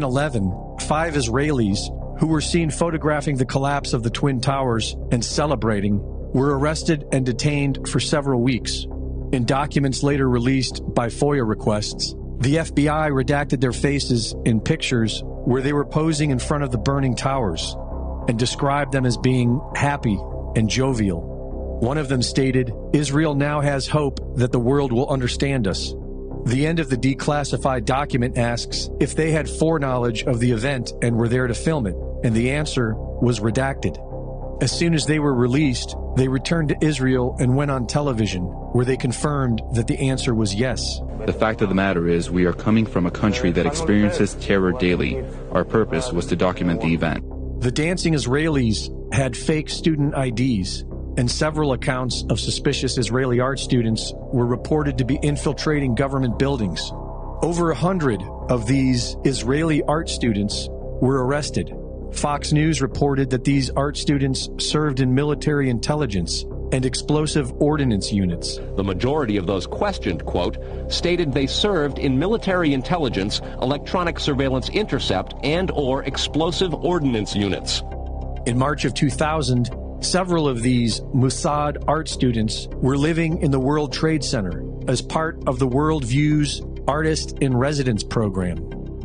9/11, 5 Israelis who were seen photographing the collapse of the Twin Towers and celebrating were arrested and detained for several weeks. In documents later released by FOIA requests, the FBI redacted their faces in pictures where they were posing in front of the burning towers and described them as being happy and jovial. One of them stated, "Israel now has hope that the world will understand us." The end of the declassified document asks if they had foreknowledge of the event and were there to film it, and the answer was redacted. As soon as they were released, they returned to Israel and went on television, where they confirmed that the answer was yes. The fact of the matter is, we are coming from a country that experiences terror daily. Our purpose was to document the event. The dancing Israelis had fake student IDs, and several accounts of suspicious Israeli art students were reported to be infiltrating government buildings. Over 100 of these Israeli art students were arrested. Fox News reported that these art students served in military intelligence and explosive ordnance units. The majority of those questioned, quote, stated they served in military intelligence, electronic surveillance intercept, and/or explosive ordnance units. In March of 2000, several of these Mossad art students were living in the World Trade Center as part of the World Views Artist in Residence program.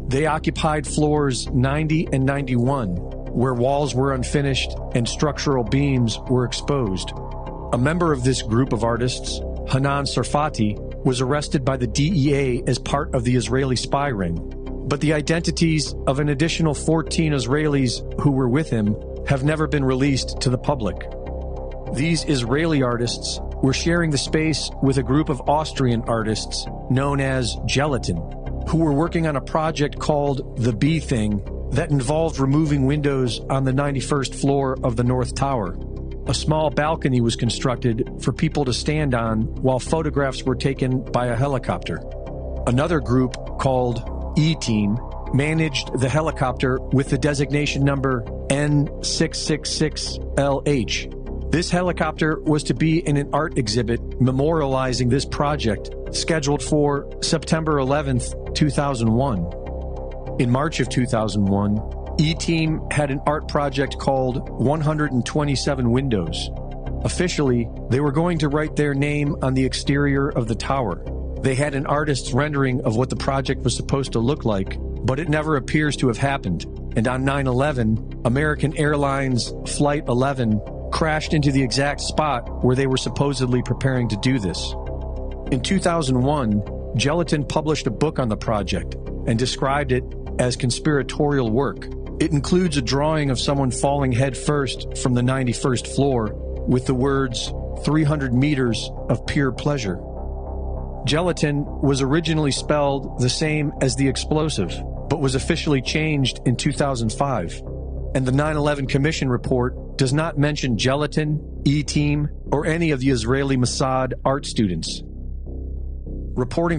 They occupied floors 90 and 91, where walls were unfinished and structural beams were exposed. A member of this group of artists, Hanan Sarfati, was arrested by the DEA as part of the Israeli spy ring. But the identities of an additional 14 Israelis who were with him have never been released to the public. These Israeli artists were sharing the space with a group of Austrian artists known as Gelatin, who were working on a project called The Bee Thing that involved removing windows on the 91st floor of the North Tower. A small balcony was constructed for people to stand on while photographs were taken by a helicopter. Another group called E-Team managed the helicopter with the designation number N666LH. This helicopter was to be in an art exhibit memorializing this project, scheduled for September 11th, 2001. In March of 2001, E-Team had an art project called 127 Windows. Officially, they were going to write their name on the exterior of the tower. They had an artist's rendering of what the project was supposed to look like, but it never appears to have happened. And on 9/11, American Airlines Flight 11 crashed into the exact spot where they were supposedly preparing to do this. In 2001, Gelatin published a book on the project and described it as conspiratorial work. It includes a drawing of someone falling headfirst from the 91st floor with the words, 300 meters of pure pleasure. Gelatin was originally spelled the same as the explosive, but was officially changed in 2005. And the 9/11 Commission report does not mention Gelatin, E-Team, or any of the Israeli Mossad art students. Reporting